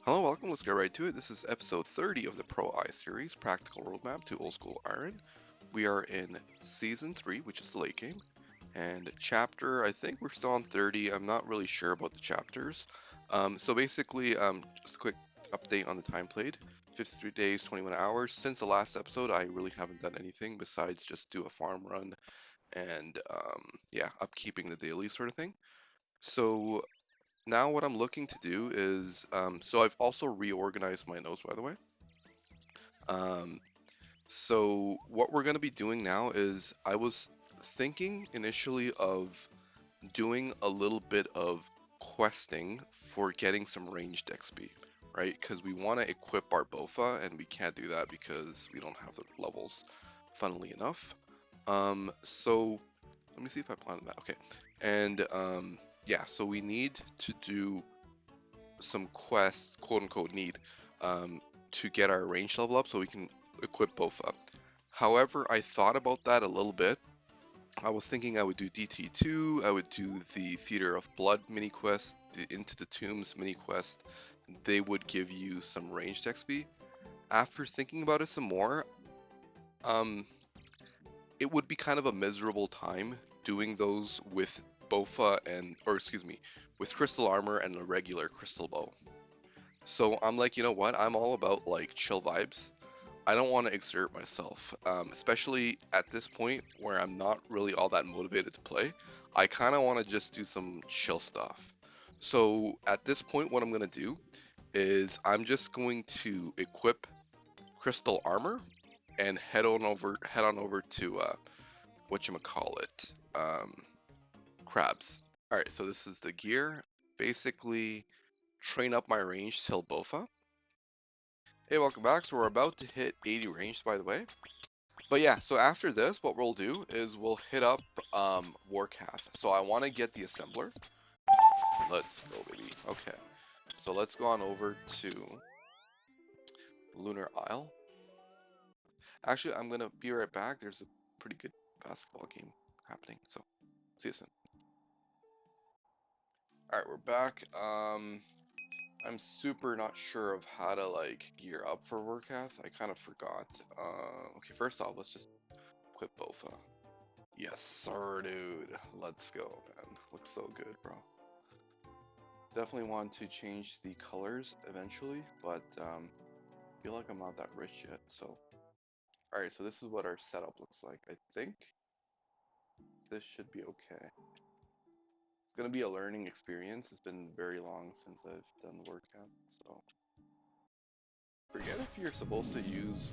Hello, welcome. Let's get right to it. This is episode 30 of the PROi series, Practical Roadmap to Oldschool Iron. We are in season 3, which is the late game, and chapter, I think we're still on 30. I'm not really sure about the chapters. So basically, just a quick update on the time played. 53 days, 21 hours. Since the last episode, I really haven't done anything besides just do a farm run and, yeah, upkeeping the daily sort of thing. So now what I'm looking to do is, so I've also reorganized my notes, by the way. Um, so what we're going to be doing now is I was thinking initially of doing a little bit of questing for getting some ranged XP, right? Because we want to equip our Bofa, and we can't do that because we don't have the levels, funnily enough. So let me see if I planned that. Okay, and yeah, so we need to do some quests, quote unquote, need to get our range level up so we can equip both up. However, I thought about that a little bit. I was thinking I would do DT2, I would do the Theater of Blood mini quest, the Into the Tombs mini quest. They would give you some ranged XP. After thinking about it some more, um, it would be kind of a miserable time doing those with Bofa and, or excuse me, with Crystal Armor and a regular Crystal Bow. So I'm like, you know what? I'm all about like chill vibes. I don't want to exert myself, especially at this point where I'm not really all that motivated to play. I kind of want to just do some chill stuff. So at this point, what I'm gonna do is I'm just going to equip crystal armor and head on over to whatchamacallit, crabs. All right, so this is the gear. Basically, train up my range till Bofa. Hey, welcome back. So we're about to hit 80 range, by the way. But yeah, so after this, what we'll do is we'll hit up Warcath. So I want to get the assembler. Let's go, baby. Okay. So let's go on over to Lunar Isle. Actually, I'm gonna be right back. There's a pretty good basketball game happening. So see you soon. All right, we're back. I'm super not sure of how to like gear up for Warcath. I kind of forgot. Okay, first off, let's just equip Bofa. Yes, sir, dude. Let's go, man. Looks so good, bro. Definitely want to change the colors eventually, but feel like I'm not that rich yet. So, all right. So this is what our setup looks like. I think this should be okay. It's gonna be a learning experience. It's been very long since I've done the workout, so forget if you're supposed to use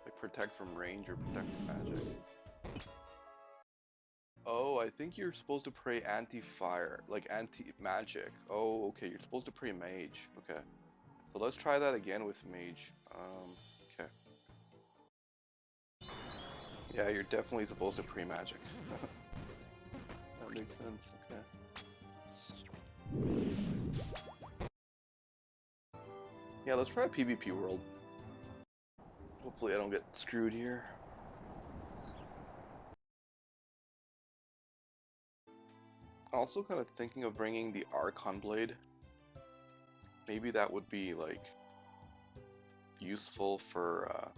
like protect from range or protect from magic. Oh, I think you're supposed to pray anti-fire, like anti-magic. Oh, okay, you're supposed to pray mage. Okay. So let's try that again with mage. Okay. Yeah, you're definitely supposed to pray magic. That makes sense. Okay. Yeah, let's try a PvP world. Hopefully I don't get screwed here. Also kind of thinking of bringing the Archon Blade. Maybe that would be like useful for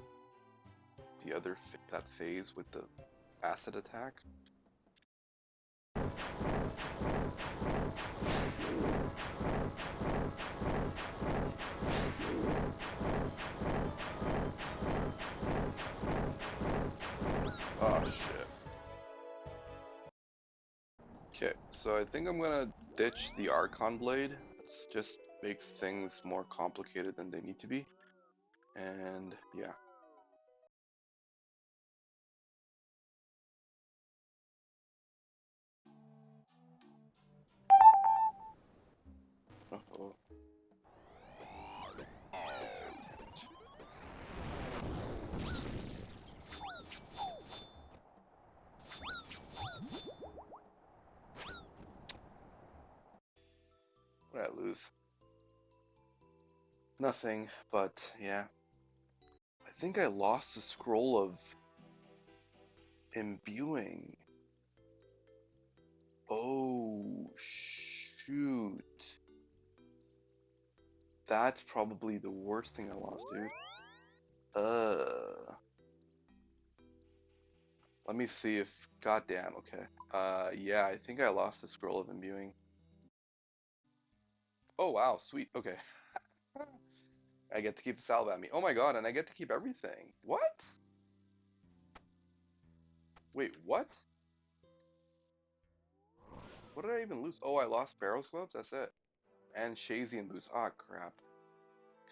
the other that phase with the acid attack. Oh shit. Okay, so I think I'm gonna ditch the Archon Blade. It just makes things more complicated than they need to be. And yeah. Uh-oh. What did I lose? Nothing, but yeah. I think I lost the scroll of imbuing. Oh, shoot. That's probably the worst thing I lost, dude. Let me see if... Goddamn, okay. Yeah, I think I lost the scroll of imbuing. Oh, wow, sweet, okay. I get to keep the salve at me. Oh my god, and I get to keep everything. What? Wait, what? What did I even lose? Oh, I lost Barrel's gloves? That's it. And Shazian boots. Ah, crap.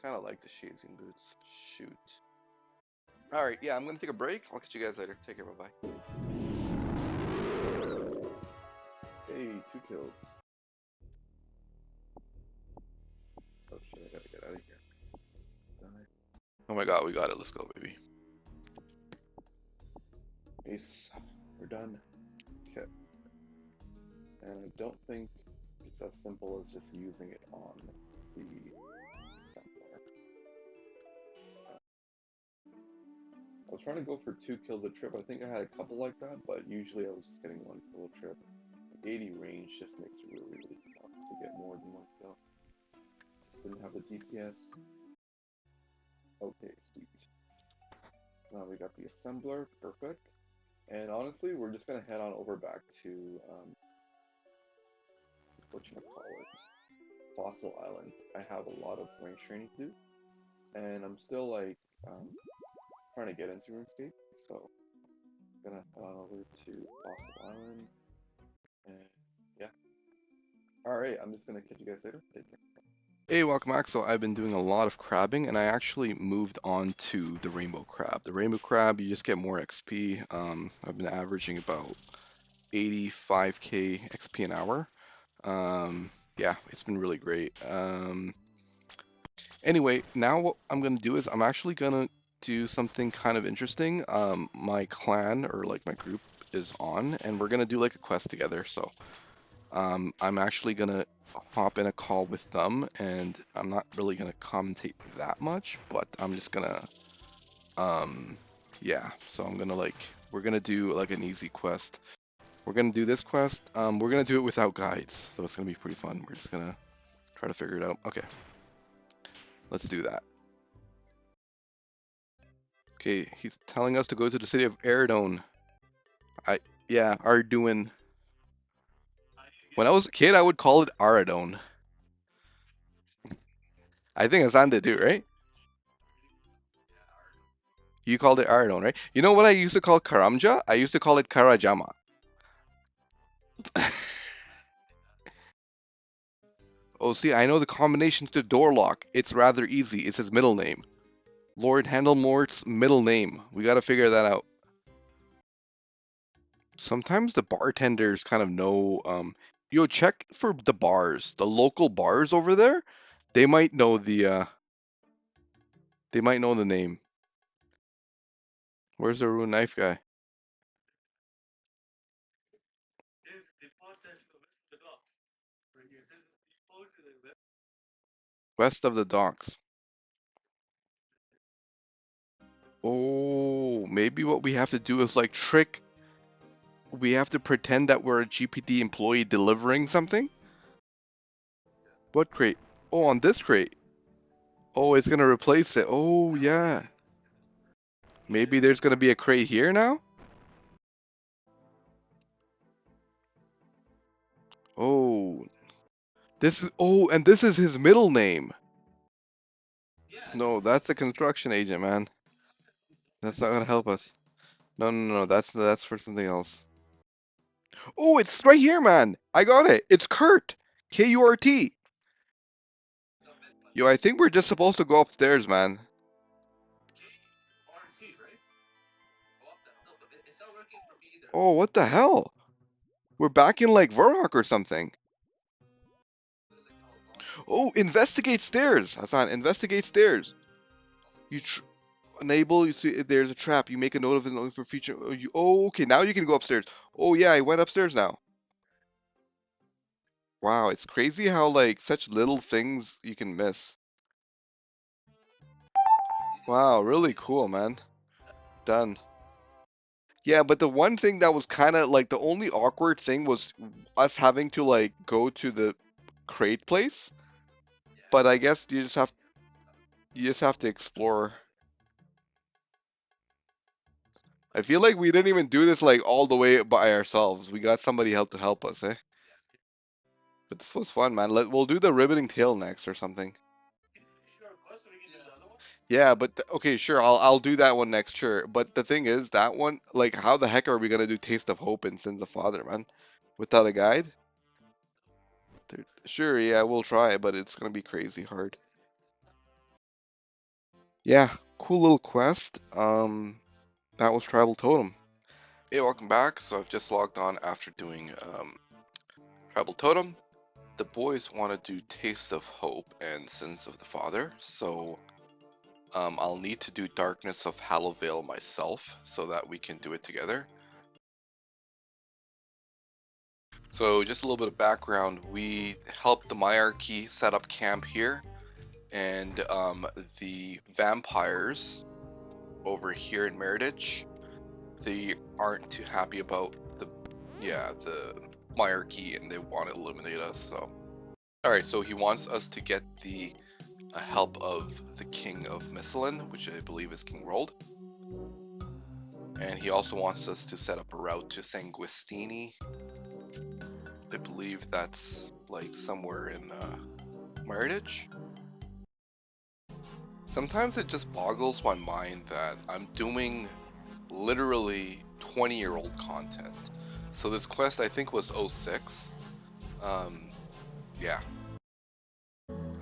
Kinda like the Shazian boots. Shoot. Alright, yeah, I'm gonna take a break. I'll catch you guys later. Take care, bye-bye. Hey, 2 kills. Oh shit, I gotta get out of here. Die. Oh my god, we got it. Let's go, baby. Ace. We're done. Okay. And I don't think it's as simple as just using it on the sampler. I was trying to go for 2 kills a trip. I think I had a couple like that, but usually I was just getting 1 kill a trip. 80 range just makes it really, really tough to get more than 1 kill. Just didn't have the DPS. Okay, sweet. Now we got the assembler, perfect. And honestly, we're just gonna head on over back to, whatchamacallit, Fossil Island. I have a lot of range training to do, and I'm still like, trying to get into RuneScape, so I'm gonna head on over to Fossil Island, and yeah. Alright, I'm just gonna catch you guys later. Take care. Hey, welcome back. So I've been doing a lot of crabbing, and I actually moved on to the rainbow crab. The rainbow crab, you just get more XP. I've been averaging about 85k XP an hour. Yeah, it's been really great. Anyway, now what I'm gonna do is I'm actually gonna do something kind of interesting. My clan, or like my group, is on, and we're gonna do like a quest together. So I'm actually gonna hop in a call with them, and I'm not really gonna commentate that much, but I'm just gonna yeah. So I'm gonna we're gonna do like an easy quest. We're gonna do this quest. We're gonna do it without guides, so it's gonna be pretty fun. We're just gonna try to figure it out. Okay, let's do that. Okay, he's telling us to go to the city of Aridone. Yeah, Arduin. When I was a kid, I would call it Aradone. I think it's on it too, right? You called it Aradone, right? You know what I used to call Karamja? I used to call it Karajama. Oh, see, I know the combination to door lock. It's rather easy. It's his middle name. Lord Handelmort's middle name. We gotta figure that out. Sometimes the bartenders kind of know, yo, check for the bars. The local bars over there, they might know the name. Where's the ruined knife guy? West of the docks. Oh, maybe what we have to do is like trick. We have to pretend that we're a GPT employee delivering something. What crate? Oh, on this crate. Oh, it's gonna replace it. Oh, yeah. Maybe there's gonna be a crate here now? Oh. And this is his middle name. No, that's the construction agent, man. That's not gonna help us. No, no, no, that's for something else. Oh, it's right here, man. I got it. It's Kurt. Kurt. Yo, I think we're just supposed to go upstairs, man. Oh, what the hell? We're back in like Verhoek or something. Oh, investigate stairs. Hassan, investigate stairs. You enable. You see, there's a trap. You make a note of it for future. Okay, now you can go upstairs. Oh yeah, I went upstairs now. Wow, it's crazy how like such little things you can miss. Wow, really cool, man. Done. Yeah, but the one thing that was kind of like the only awkward thing was us having to like go to the crate place. But I guess you just have to explore. I feel like we didn't even do this like all the way by ourselves. We got somebody help to help us, eh? But this was fun, man. We'll do the riveting tale next or something. Yeah, but okay, sure. I'll do that one next, sure. But the thing is, that one, like, how the heck are we gonna do Taste of Hope and Sins of Father, man, without a guide? Dude, sure, yeah, we'll try, but it's gonna be crazy hard. Yeah, cool little quest. That was Tribal Totem. Hey, welcome back. So I've just logged on after doing Tribal Totem. The boys want to do Taste of Hope and Sins of the Father, so I'll need to do Darkness of Hallowvale myself so that we can do it together. So just a little bit of background, we helped the Myarchy set up camp here, and the vampires over here in Meredith, they aren't too happy about the Myarchy, and they want to eliminate us, so. Alright, so he wants us to get the help of the King of Missalin, which I believe is King Rold. And he also wants us to set up a route to Sanguistini. I believe that's like somewhere in Meredith. Sometimes it just boggles my mind that I'm doing literally 20-year-old content. So this quest I think was 06. Yeah.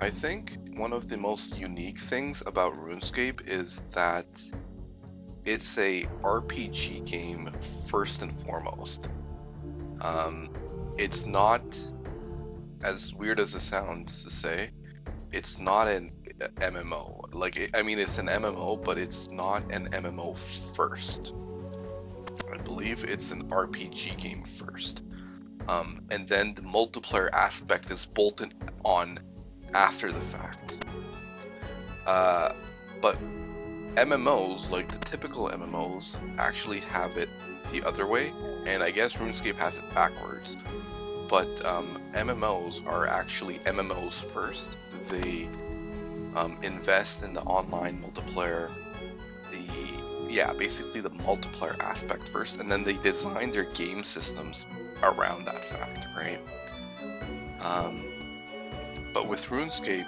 I think one of the most unique things about RuneScape is that it's a RPG game first and foremost. It's not, as weird as it sounds to say, it's not an MMO. Like, I mean, it's an MMO, but it's not an MMO first. I believe it's an RPG game first. And then the multiplayer aspect is bolted on after the fact. But MMOs, like the typical MMOs, actually have it the other way, and I guess RuneScape has it backwards. But MMOs are actually MMOs first. They invest in the online multiplayer, basically the multiplayer aspect first, and then they design their game systems around that fact, right? But with RuneScape,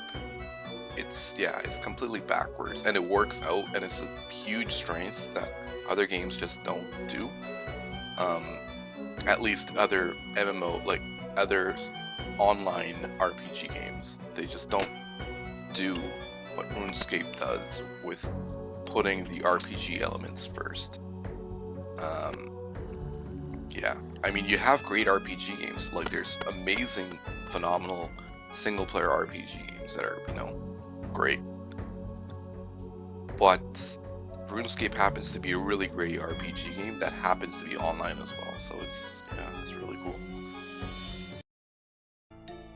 it's completely backwards, and it works out, and it's a huge strength that other games just don't do. At least other MMO, like other online RPG games, they just don't do what RuneScape does with putting the RPG elements first. Yeah, I mean, you have great RPG games, like there's amazing, phenomenal single-player RPG games that are, great. But RuneScape happens to be a really great RPG game that happens to be online as well, so it's really cool.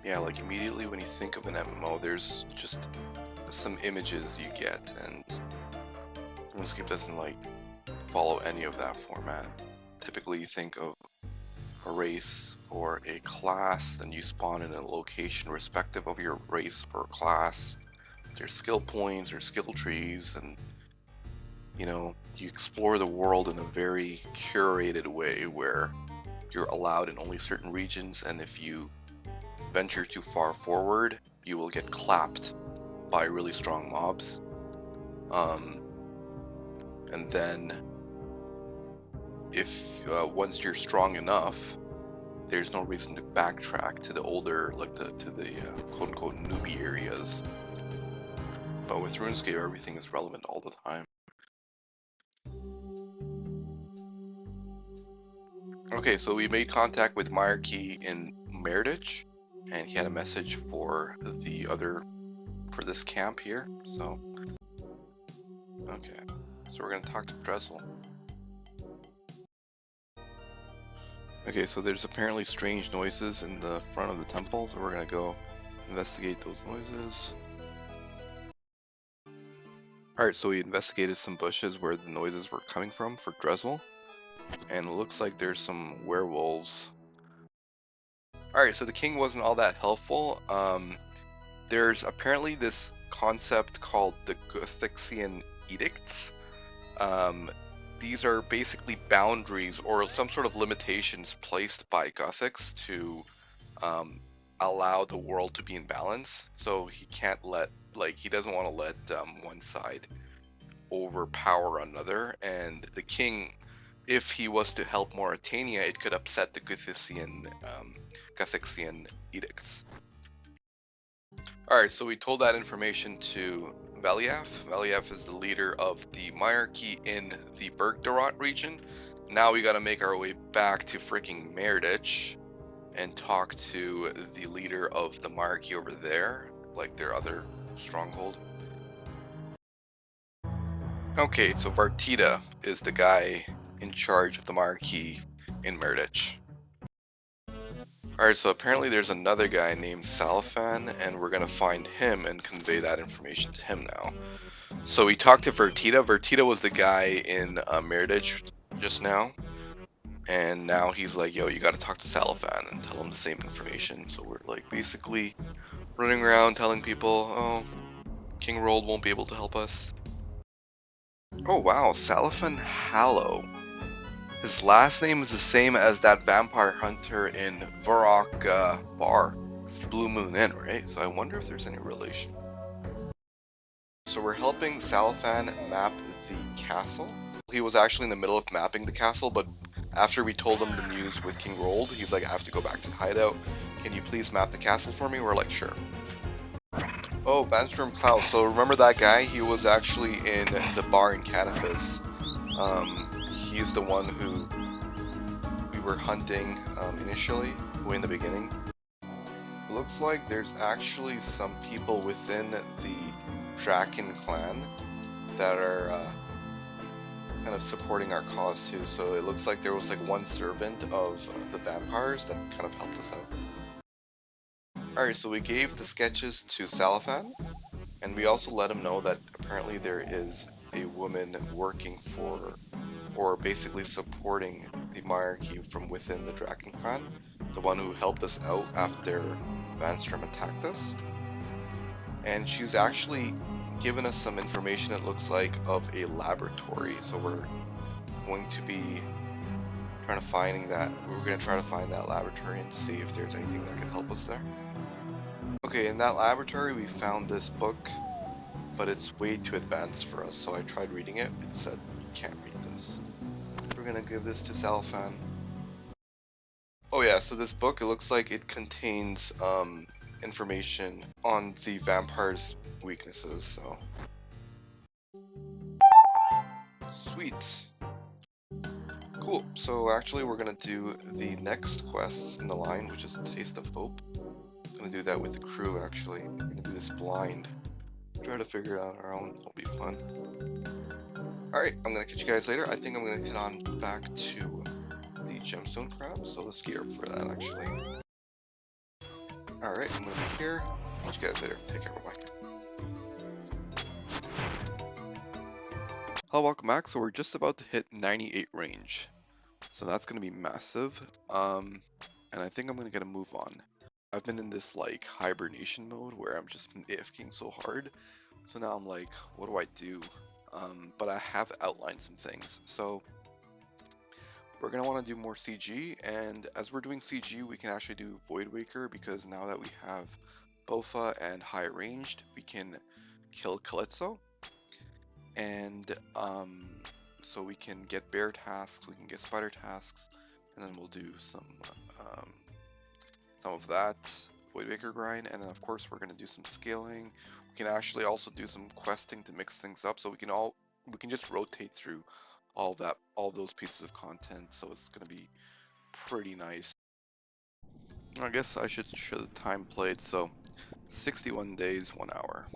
Yeah, like immediately when you think of an MMO, there's just some images you get, and RuneScape doesn't like follow any of that format. Typically you think of a race or a class, then you spawn in a location respective of your race or class. There's skill points or skill trees, and you explore the world in a very curated way where you're allowed in only certain regions, and if you venture too far forward, you will get clapped by really strong mobs. And then if once you're strong enough, there's no reason to backtrack to the older, like to the quote-unquote newbie areas. But with RuneScape, everything is relevant all the time. Okay, so we made contact with Myarchy in Meredith, and he had a message for this camp here, so. Okay, so we're gonna talk to Dressel. Okay, so there's apparently strange noises in the front of the temple, so we're gonna go investigate those noises. Alright, so we investigated some bushes where the noises were coming from for Dressel, and it looks like there's some werewolves. Alright, so the king wasn't all that helpful. there's apparently this concept called the Gothixian Edicts. Um, these are basically boundaries or some sort of limitations placed by Gothics to allow the world to be in balance. So he can't let, like, he doesn't want to let one side overpower another, and the king, if he was to help Mauritania, it could upset the Gothixian edicts. Alright, so we told that information to Valiaf. Valiaf is the leader of the monarchy in the Bergdorot region. Now we gotta make our way back to freaking Merdich and talk to the leader of the monarchy over there, like their other stronghold. Okay, so Vartida is the guy in charge of the monarchy in Merdich. Alright, so apparently there's another guy named Salafan, and we're gonna find him and convey that information to him now. So we talked to Vertida. Vertida was the guy in Merdich just now, and now he's like, yo, you gotta talk to Salafan and tell him the same information. So we're like basically running around telling people, oh, King Rold won't be able to help us. Oh wow, Salafan Hallow. His last name is the same as that vampire hunter in Varrock Bar, Blue Moon Inn, right? So I wonder if there's any relation. So we're helping Salafan map the castle. He was actually in the middle of mapping the castle, but after we told him the news with King Rold, he's like, I have to go back to the hideout. Can you please map the castle for me? We're like, sure. Oh, Vanstrom Klaus. So remember that guy? He was actually in the bar in Catafis. He's the one who we were hunting initially, way in the beginning. It looks like there's actually some people within the Draken clan that are kind of supporting our cause too. So it looks like there was like one servant of the vampires that kind of helped us out. Alright, so we gave the sketches to Salafan, and we also let him know that apparently there is a woman working for, or basically supporting the monarchy from within the Draken clan, the one who helped us out after Vanstrom attacked us. And she's actually given us some information, it looks like, of a laboratory. So we're going to be trying to try to find that laboratory and see if there's anything that can help us there. Okay, in that laboratory we found this book, but it's way too advanced for us, so I tried reading it. It said you can't read this. We're gonna give this to Salafan. Oh yeah, so this book, it looks like it contains information on the vampire's weaknesses, so sweet. Cool, so actually we're gonna do the next quests in the line, which is Taste of Hope. I'm gonna do that with the crew actually. We're gonna do this blind. Try to figure it out on our own, it'll be fun. Alright, I'm gonna catch you guys later. I think I'm gonna head on back to the gemstone crab, so let's gear up for that actually. Alright, I'm gonna be here. Catch you guys later. Take care, bye-bye. Hello, welcome back. So we're just about to hit 98 range. So that's gonna be massive. And I think I'm gonna get a move on. I've been in this like hibernation mode where I'm just AFKing so hard. So now I'm like, what do I do? But I have outlined some things. So we're going to want to do more CG, and as we're doing CG, we can actually do Void Waker, because now that we have Bofa and High Ranged, we can kill Calypso. And so we can get bear tasks, we can get spider tasks, and then we'll do some of that Void Waker grind, and then of course we're going to do some scaling. We can actually also do some questing to mix things up, so we can just rotate through all those pieces of content, so it's going to be pretty nice. I guess I should show the time played, so 61 days, 1 hour.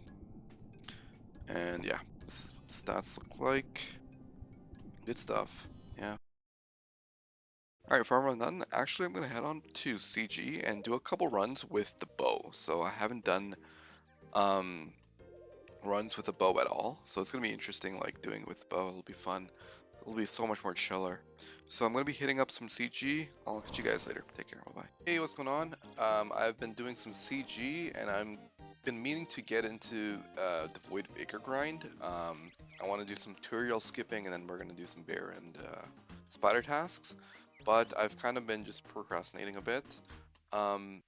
And yeah, this is what the stats look like. Good stuff, yeah. Alright, farm run done. Actually, I'm going to head on to CG and do a couple runs with the bow. So I haven't done runs with the bow at all, so it's going to be interesting, like doing it with the bow. It'll be fun. It'll be so much more chiller. So I'm going to be hitting up some CG. I'll catch you guys later. Take care. Bye-bye. Hey, what's going on? I've been doing some CG, and I'm been meaning to get into the Void Baker grind. I want to do some tutorial skipping, and then we're going to do some bear and spider tasks. But I've kind of been just procrastinating a bit. And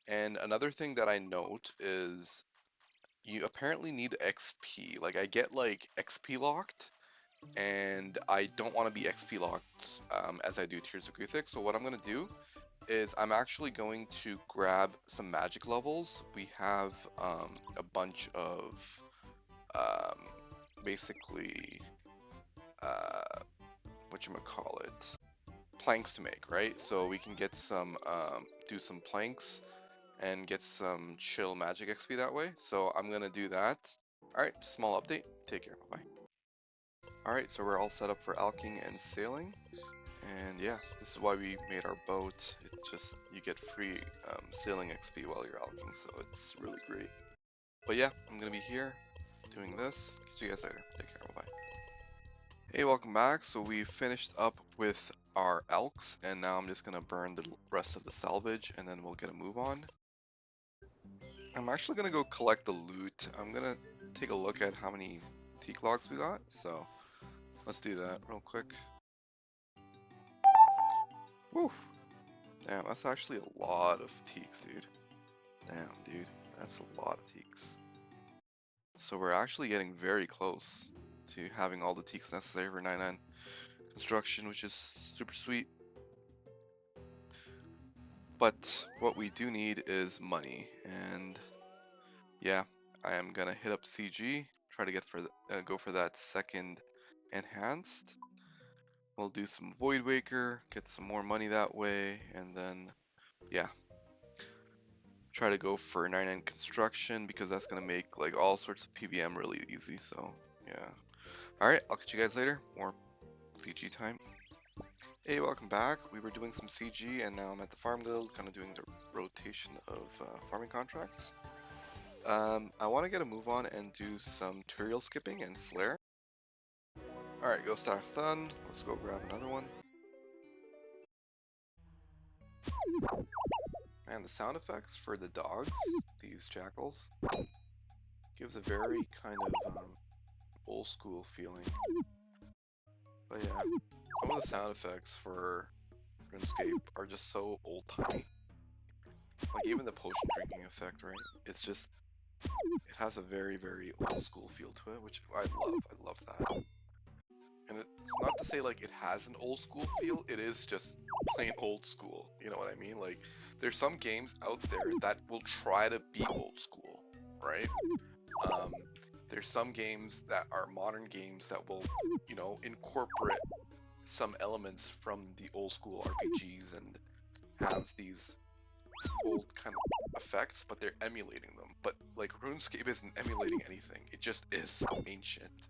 another thing that I note is you apparently need XP. Like I get like XP locked, and I don't want to be XP locked as I do Tears of Guthix. So what I'm going to do is I'm actually going to grab some magic levels. We have a bunch of basically whatchamacallit, planks to make, right? So we can get some do some planks and get some chill magic XP that way. So I'm gonna do that. Alright, small update. Take care. Bye. Alright, so we're all set up for alking and sailing. And yeah, this is why we made our boat. It's just, you get free sailing XP while you're alking, so it's really great. But yeah, I'm gonna be here doing this. Catch you guys later. Take care. Bye bye. Hey, welcome back. So we finished up with our elks, and now I'm just gonna burn the rest of the salvage, and then we'll get a move on. I'm actually gonna go collect the loot. I'm gonna take a look at how many teak logs we got. So let's do that real quick. Woo! Damn, that's actually a lot of teaks, dude. Damn, dude, that's a lot of teaks. So we're actually getting very close to having all the teaks necessary for 9-9 construction, which is super sweet. But what we do need is money, and yeah, I am gonna hit up CG, try to get for go for that second enhanced. We'll do some Void Waker, get some more money that way, and then yeah, try to go for 9-9 construction because that's gonna make like all sorts of PVM really easy. So yeah. Alright, I'll catch you guys later. More CG time. Hey, welcome back. We were doing some CG and now I'm at the farm guild, kind of doing the rotation of farming contracts. I want to get a move on and do some tutorial skipping and Slayer. Alright, go stack done. Let's go grab another one. And the sound effects for the dogs, these jackals, gives a very kind of old school feeling. But yeah, some of the sound effects for RuneScape are just so old-timey. Like even the potion drinking effect, right? It's just, it has a very, very old school feel to it, which I love that. And it's not to say like it has an old school feel, it is just plain old school, you know what I mean? Like, there's some games out there that will try to be old school, right? There's some games that are modern games that will, you know, incorporate some elements from the old school RPGs and have these old kind of effects, but they're emulating them. But like RuneScape isn't emulating anything, it just is so ancient.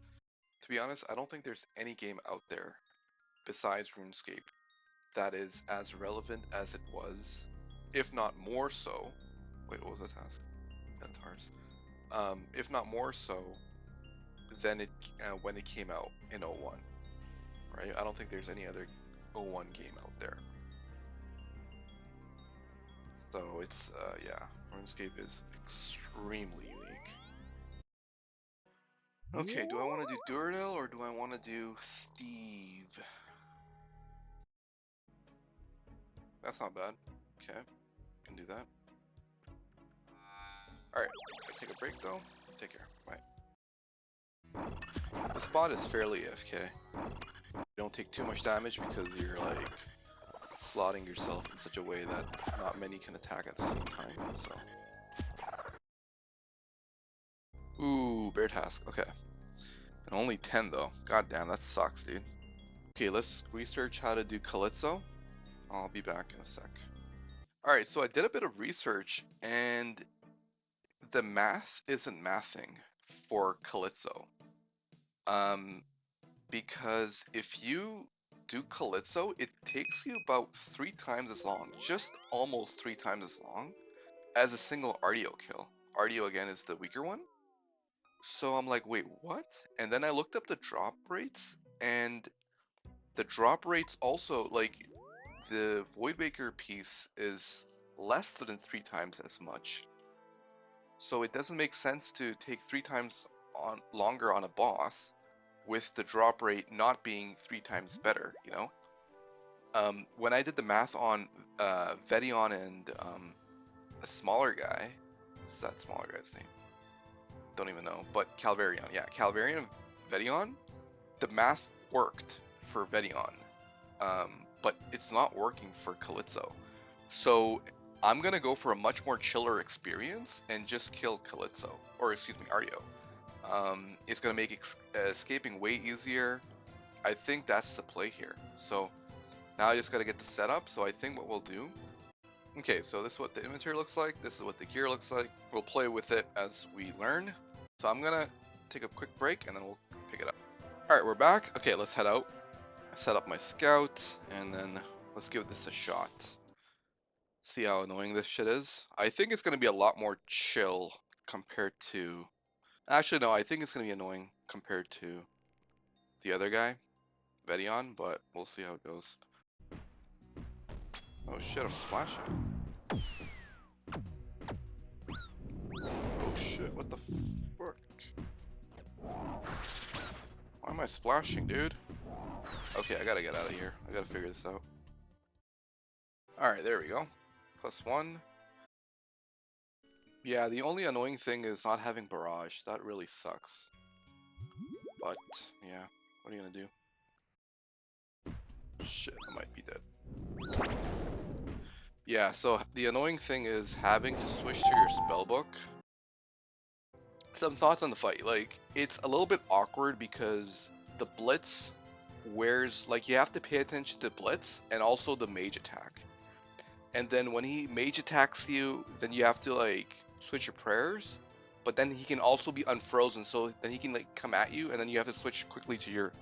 To be honest, I don't think there's any game out there besides RuneScape that is as relevant as it was, if not more so. Wait, what was the task? Centaurs. If not more so than it when it came out in 01, right? I don't think there's any other 01 game out there. So it's yeah, RuneScape is extremely unique. Okay, do I want to do Duradel or do I want to do Steve? That's not bad. Okay, can do that. Alright, gotta take a break though. Take care. Bye. The spot is fairly AFK. You don't take too much damage because you're like slotting yourself in such a way that not many can attack at the same time. So, ooh, bear task. Okay, and only 10 though. God damn, that sucks, dude. Okay, let's research how to do Calypso. I'll be back in a sec. Alright, so I did a bit of research and the math isn't mathing for Calypso. Because if you do Calypso, it takes you about 3 times as long, just almost 3 times as long, as a single Artio kill. Artio again is the weaker one. So I'm like, wait, what? And then I looked up the drop rates, and the drop rates also, like, the Voidbaker piece is less than 3 times as much. So it doesn't make sense to take 3 times longer on a boss with the drop rate not being 3 times better, you know? When I did the math on Vedion and a smaller guy, what's that smaller guy's name? Don't even know, but Calvarion, yeah, Calvarion and Vedion, the math worked for Vedion, but it's not working for Calypso. So I'm gonna go for a much more chiller experience and just kill Calypso, or excuse me, Artio. It's gonna make escaping way easier. I think that's the play here. So now I just gotta get the setup. So I think what we'll do. Okay, so this is what the inventory looks like. This is what the gear looks like. We'll play with it as we learn. So I'm gonna take a quick break and then we'll pick it up. All right, we're back. Okay, let's head out. I set up my scout and then let's give this a shot. See how annoying this shit is. I think it's gonna be a lot more chill compared to. Actually, no, I think it's gonna be annoying compared to the other guy, Vedion, but we'll see how it goes. Oh shit, I'm splashing. Oh shit, what the fuck? Why am I splashing, dude? Okay, I gotta get out of here. I gotta figure this out. Alright, there we go. +1. Yeah, the only annoying thing is not having barrage. That really sucks. But, yeah, what are you gonna do? Shit, I might be dead. Yeah, so the annoying thing is having to switch to your spellbook. Some thoughts on the fight. Like, it's a little bit awkward because the blitz wears, like, you have to pay attention to blitz and also the mage attack. And then when he mage attacks you, then you have to, like, switch your prayers. But then he can also be unfrozen, so then he can, like, come at you, and then you have to switch quickly to your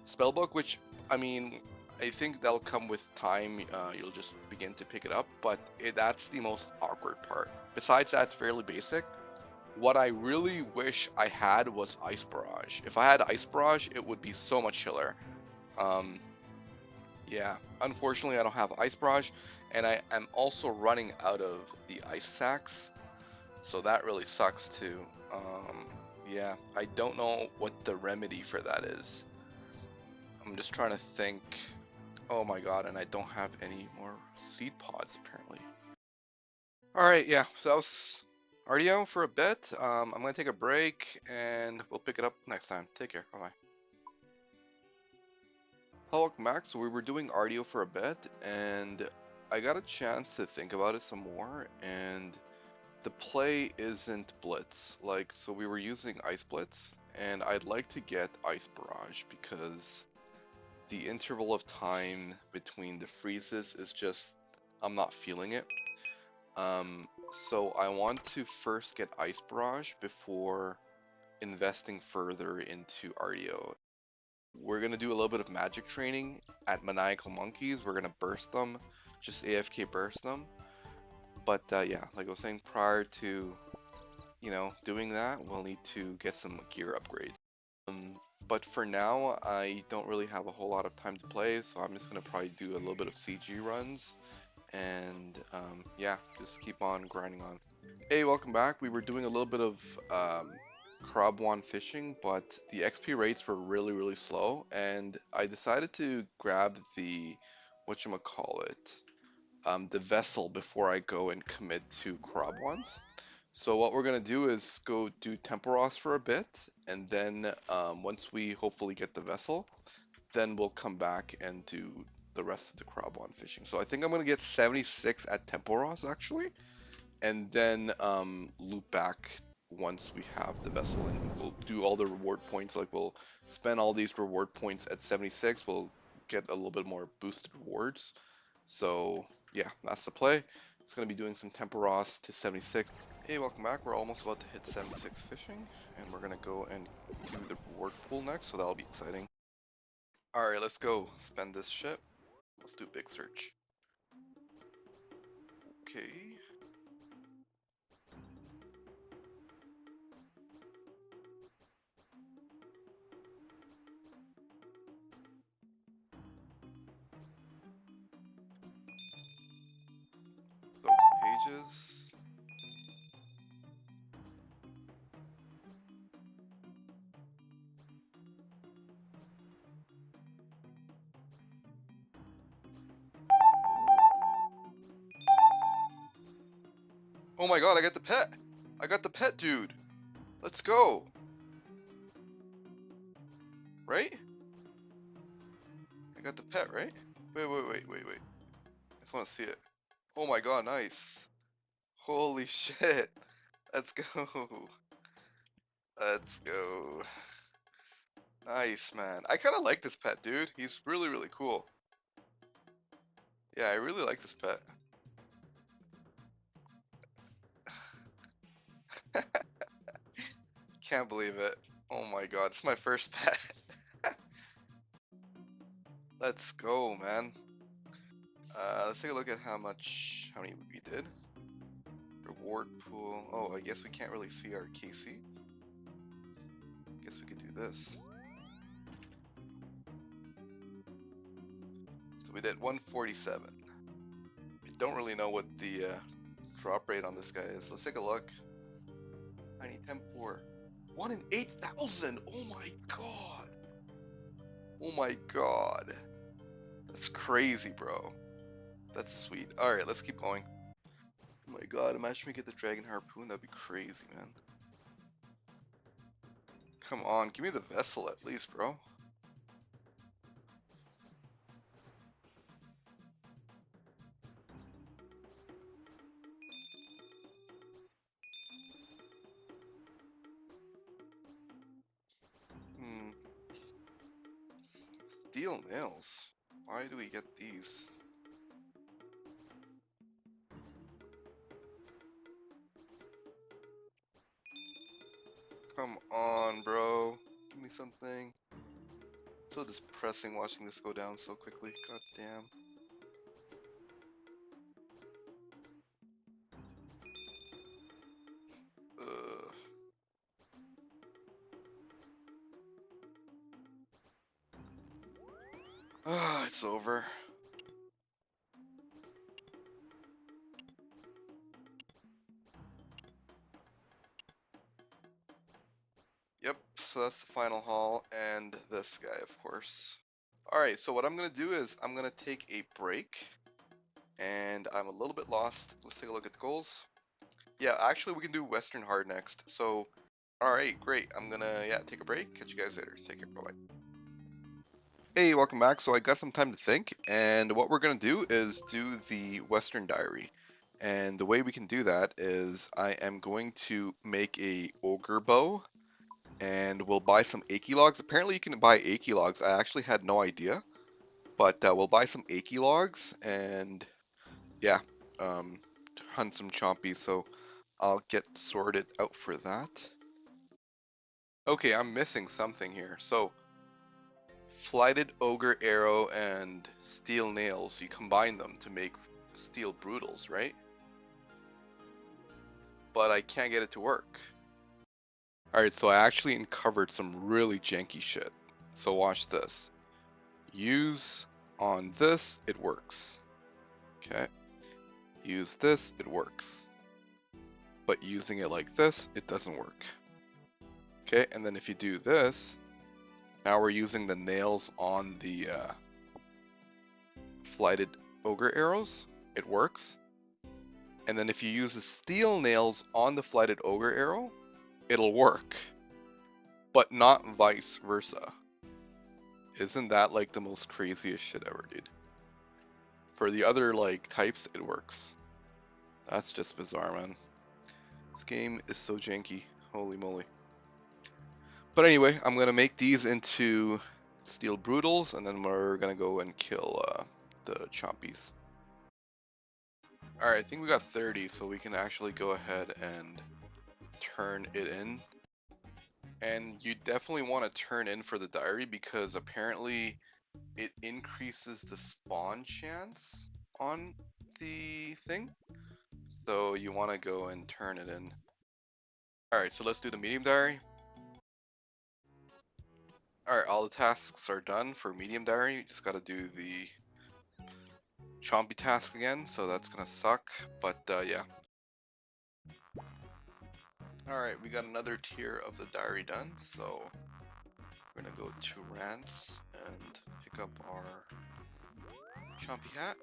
spellbook, which, I mean, I think that'll come with time. You'll just begin to pick it up, but that's the most awkward part. Besides that, it's fairly basic. What I really wish I had was Ice Barrage. If I had Ice Barrage, it would be so much chiller. Yeah, unfortunately I don't have Ice Barrage, and I am also running out of the Ice Sacks, so that really sucks too. Yeah, I don't know what the remedy for that is. I'm just trying to think. Oh my god, and I don't have any more seed pods apparently. Alright, yeah, so that was RDO for a bit. I'm gonna take a break and we'll pick it up next time. Take care, bye bye. Hello, welcome back. So we were doing RDO for a bit and I got a chance to think about it some more, and the play isn't Blitz. Like, so we were using Ice Blitz, and I'd like to get Ice Barrage because the interval of time between the freezes is just, I'm not feeling it. So I want to first get Ice Barrage before investing further into RDO. We're gonna do a little bit of magic training at Maniacal Monkeys. We're gonna burst them, just AFK burst them. But yeah, like I was saying, prior to, you know, doing that, we'll need to get some gear upgrades. But for now, I don't really have a whole lot of time to play, so I'm just gonna probably do a little bit of CG runs, and yeah, just keep on grinding on. Hey, welcome back. We were doing a little bit of crab fishing, but the XP rates were really slow, and I decided to grab the whatchamacallit, the vessel before I go and commit to crab ones. So what we're gonna do is go do Temporos for a bit, and then once we hopefully get the vessel, then we'll come back and do the rest of the crab fishing. So I think I'm gonna get 76 at Temporos actually, and then loop back once we have the vessel, and we'll do all the reward points. Like, we'll spend all these reward points at 76, we'll get a little bit more boosted rewards. So yeah, that's the play. It's going to be doing some Temporos to 76. Hey, welcome back. We're almost about to hit 76 fishing, and we're going to go and do the reward pool next, so that'll be exciting. Alright, let's go spend this shit. Let's do big search. Okay. So pages. Oh my god, I got the pet! I got the pet, dude! Let's go! Right? I got the pet, right? Wait. I just want to see it. Oh my god, nice. Holy shit. Let's go. Let's go. Nice, man. I kind of like this pet, dude. He's really, really cool. Yeah, I really like this pet. Can't believe it. Oh my god, it's my first pet. Let's go, man. Let's take a look at how many we did. Reward pool. Oh, I guess we can't really see our KC. Guess we could do this. So we did 147. I don't really know what the drop rate on this guy is. Let's take a look. I need 10-4. 1 in 8,000! Oh my god! Oh my god. That's crazy, bro. That's sweet. Alright, let's keep going. Oh my god, imagine we get the Dragon Harpoon. That'd be crazy, man. Come on, give me the vessel at least, bro. Hmm. Steel nails. Why do we get these? Come on, bro. Give me something. It's so depressing watching this go down so quickly. God damn. Ugh. Ah, it's over. Yep, so that's the final haul, and this guy, of course. Alright, so what I'm going to do is I'm going to take a break, and I'm a little bit lost. Let's take a look at the goals. Yeah, actually, we can do Western Hard next. So, alright, great. I'm going to, take a break. Catch you guys later. Take care. Bye-bye. Hey, welcome back. So I got some time to think, and what we're going to do is do the Western Diary. And the way we can do that is I am going to make a ogre bow, and we'll buy some Achy logs. Apparently you can buy Achy logs. I actually had no idea, but we'll buy some Achy logs, and yeah, hunt some chompies. So I'll get sorted out for that. Okay, I'm missing something here. So Flighted Ogre Arrow and Steel Nails, you combine them to make Steel Brutals, right? But I can't get it to work. Alright, so I actually uncovered some really janky shit. So watch this. Use on this, it works. Okay. Use this, it works. But using it like this, it doesn't work. Okay, and then if you do this, now we're using the nails on the Flighted Ogre Arrows. It works. And then if you use the steel nails on the Flighted Ogre Arrow, it'll work. But not vice versa. Isn't that like the most craziest shit ever, dude? For the other like types, it works. That's just bizarre, man. This game is so janky. Holy moly. But anyway, I'm gonna make these into Steel Brutals, and then we're gonna go and kill the Chompies. Alright, I think we got 30, so we can actually go ahead and turn it in. And you definitely want to turn in for the diary because apparently it increases the spawn chance on the thing. So you want to go and turn it in. Alright, so let's do the medium diary. Alright, all the tasks are done for medium diary. You just got to do the chompy task again, so that's gonna suck, but yeah. Alright, we got another tier of the diary done, so we're gonna go to rants and pick up our chompy hat.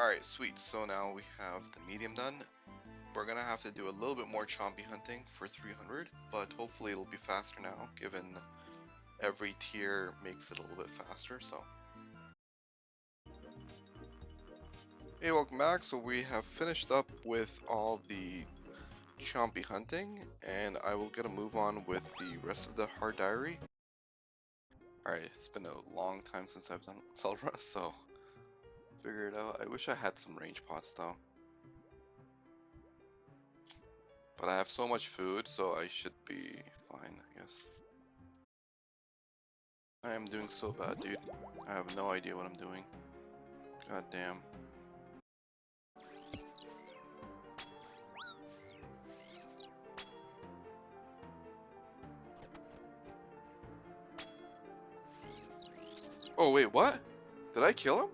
Alright, sweet. So now we have the medium done. We're gonna have to do a little bit more chompy hunting for 300, but hopefully it'll be faster now, given every tier makes it a little bit faster, so. Hey, welcome back. So we have finished up with all the chompy hunting, and I will get a move on with the rest of the hard diary. Alright, it's been a long time since I've done Celebrus, so figure it out. I wish I had some range pots though. But I have so much food, so I should be fine, I guess. I am doing so bad, dude. I have no idea what I'm doing. God damn. Oh, wait, what? Did I kill him?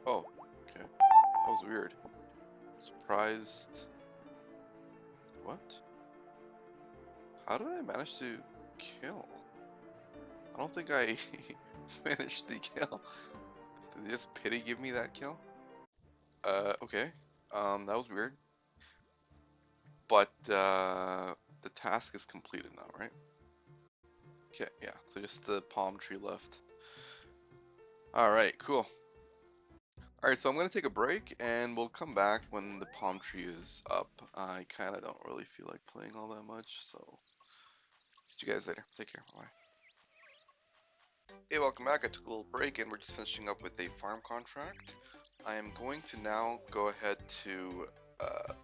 Oh, okay. That was weird. Surprised. What? How did I manage to kill? I don't think I finished the kill. Did just pity give me that kill? Okay. That was weird. But, the task is completed now, right? Okay, yeah. So just the palm tree left. Alright, cool. Alright, so I'm going to take a break, and we'll come back when the palm tree is up. I kind of don't really feel like playing all that much, so see you guys later. Take care. Bye. Hey, welcome back. I took a little break, and we're just finishing up with a farm contract. I am going to now go ahead to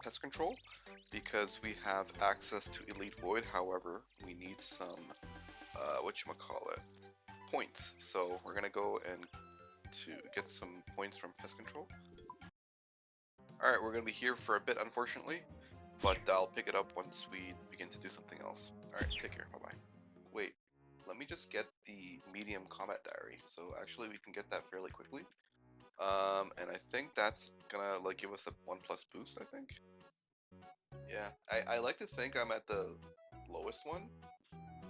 pest control, because we have access to Elite Void. However, we need some, whatchamacallit, points. So we're going to go and to get some points from pest control. Alright, we're going to be here for a bit, unfortunately, but I'll pick it up once we begin to do something else. Alright, take care, bye bye. Wait, let me just get the medium combat diary, so actually we can get that fairly quickly. And I think that's gonna like give us a 1+ boost, I think. Yeah, I like to think I'm at the lowest one.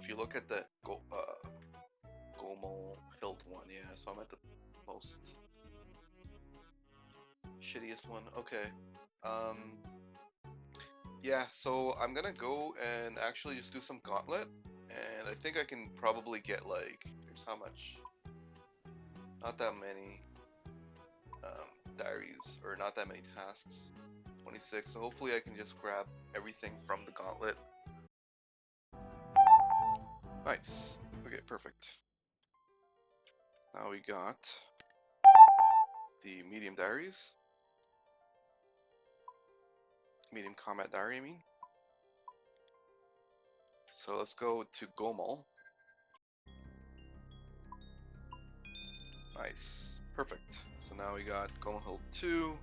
If you look at the Gomo hilt one, yeah, so I'm at the most shittiest one. Okay. Um, yeah, so I'm gonna go and actually just do some gauntlet, and I think I can probably get like, here's how much, not that many diaries, or not that many tasks, 26, so hopefully I can just grab everything from the gauntlet. Nice. Okay, perfect. Now we got the medium diaries, medium combat diary, I mean. So let's go to Gomel. Nice. Perfect. So now we got Gomel Hill 2.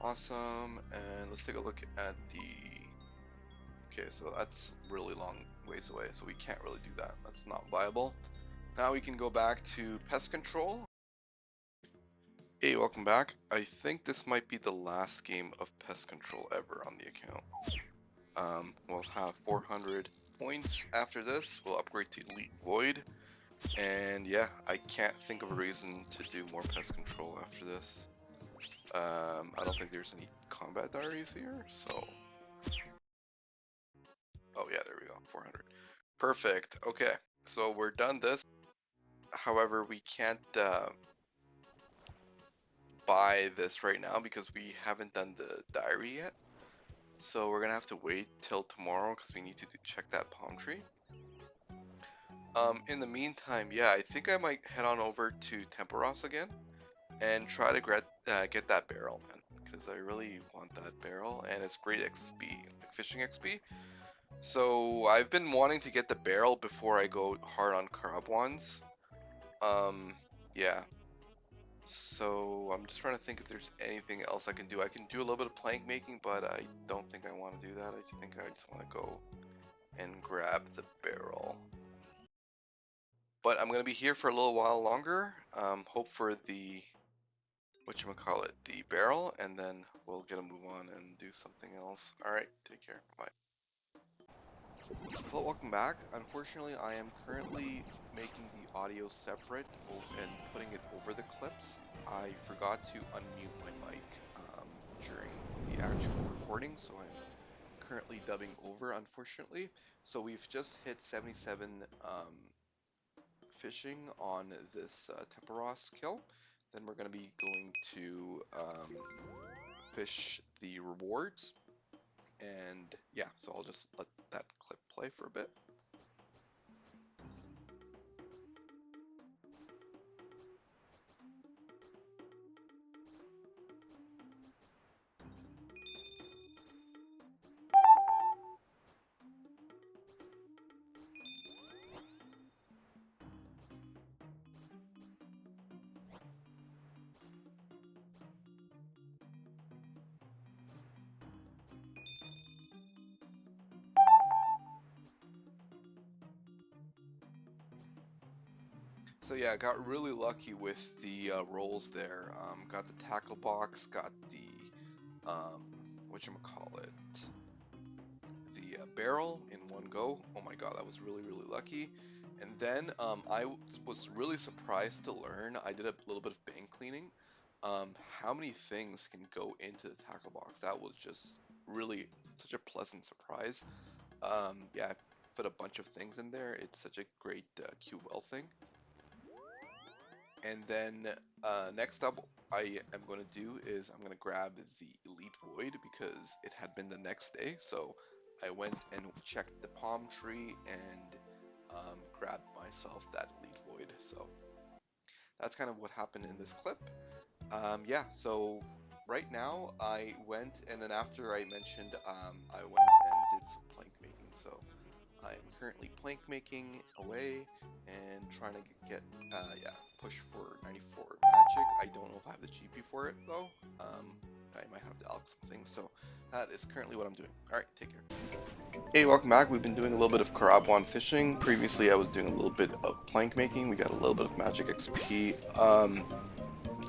Awesome. And let's take a look at the... Okay, so that's really long ways away, so we can't really do that. That's not viable. Now we can go back to pest control. Hey, welcome back. I think this might be the last game of pest control ever on the account. We'll have 400 points after this. We'll upgrade to Elite Void. And yeah, I can't think of a reason to do more pest control after this. I don't think there's any combat diaries here, so... Oh yeah, there we go, 400. Perfect, okay. So we're done this. However, we can't buy this right now because we haven't done the diary yet. So we're gonna have to wait till tomorrow because we need to check that palm tree. In the meantime, yeah, I think I might head on over to Temporos again and try to get that barrel, man, because I really want that barrel, and it's great XP, like fishing XP. So I've been wanting to get the barrel before I go hard on Karabwans. Yeah. So I'm just trying to think if there's anything else I can do. I can do a little bit of plank making, but I don't think I want to do that. I think I just want to go and grab the barrel. But I'm going to be here for a little while longer. Hope for the, whatchamacallit, the barrel, and then we'll get a move on and do something else. Alright, take care. Bye. Hello, welcome back. Unfortunately, I am currently making the audio separate and putting it over the clips. I forgot to unmute my mic during the actual recording, so I'm currently dubbing over, unfortunately. So we've just hit 77 fishing on this Temperos kill. Then we're going to be going to fish the rewards. And yeah, so I'll just let that clip play for a bit. So yeah, I got really lucky with the rolls there. Got the tackle box, got the whatchamacallit, the barrel in one go. Oh my god, that was really lucky. And then I was really surprised to learn, I did a little bit of bank cleaning, how many things can go into the tackle box. That was just really such a pleasant surprise. Yeah, I put a bunch of things in there. It's such a great QL thing. And then next up, I am going to do is I'm going to grab the Elite Void because it had been the next day. So I went and checked the palm tree and grabbed myself that Elite Void. So that's kind of what happened in this clip. Yeah, so right now I went and then after I mentioned I went and did some plank making. So I'm currently plank making away and trying to yeah, push for 94 magic. I don't know if I have the GP for it though. I might have to alch some things, so that is currently what I'm doing. Alright, take care. Hey, welcome back. We've been doing a little bit of Karabwan fishing. Previously I was doing a little bit of plank making. We got a little bit of magic XP.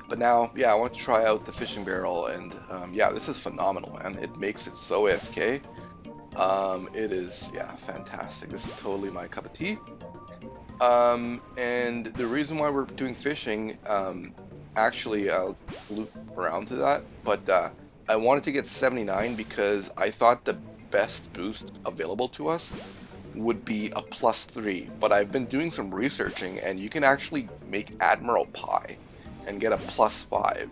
But now, yeah, I want to try out the fishing barrel and yeah, this is phenomenal, man. It makes it so AFK. It is, yeah, fantastic. This is totally my cup of tea. And the reason why we're doing fishing, actually, I'll loop around to that, but I wanted to get 79 because I thought the best boost available to us would be a +3, but I've been doing some researching, and you can actually make Admiral Pi and get a +5.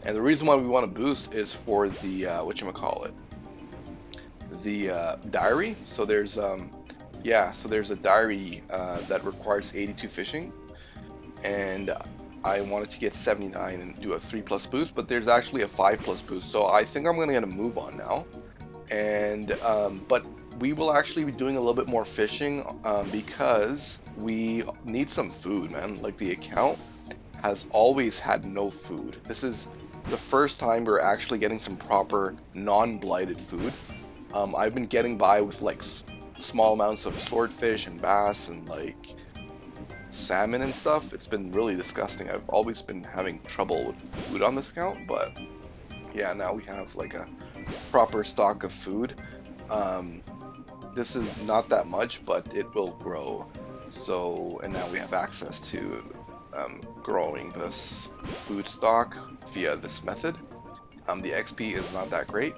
And the reason why we want to boost is for the, whatchamacallit, the diary. So there's yeah, so there's a diary that requires 82 fishing, and I wanted to get 79 and do a 3+ boost, but there's actually a 5+ boost. So I think I'm gonna get a move on now, and but we will actually be doing a little bit more fishing because we need some food, man. Like the account has always had no food. This is the first time we're actually getting some proper non-blighted food. I've been getting by with like small amounts of swordfish and bass and like salmon and stuff. It's been really disgusting. I've always been having trouble with food on this account, but yeah, now we have like a proper stock of food. This is not that much, but it will grow. So, and now we have access to growing this food stock via this method. The XP is not that great,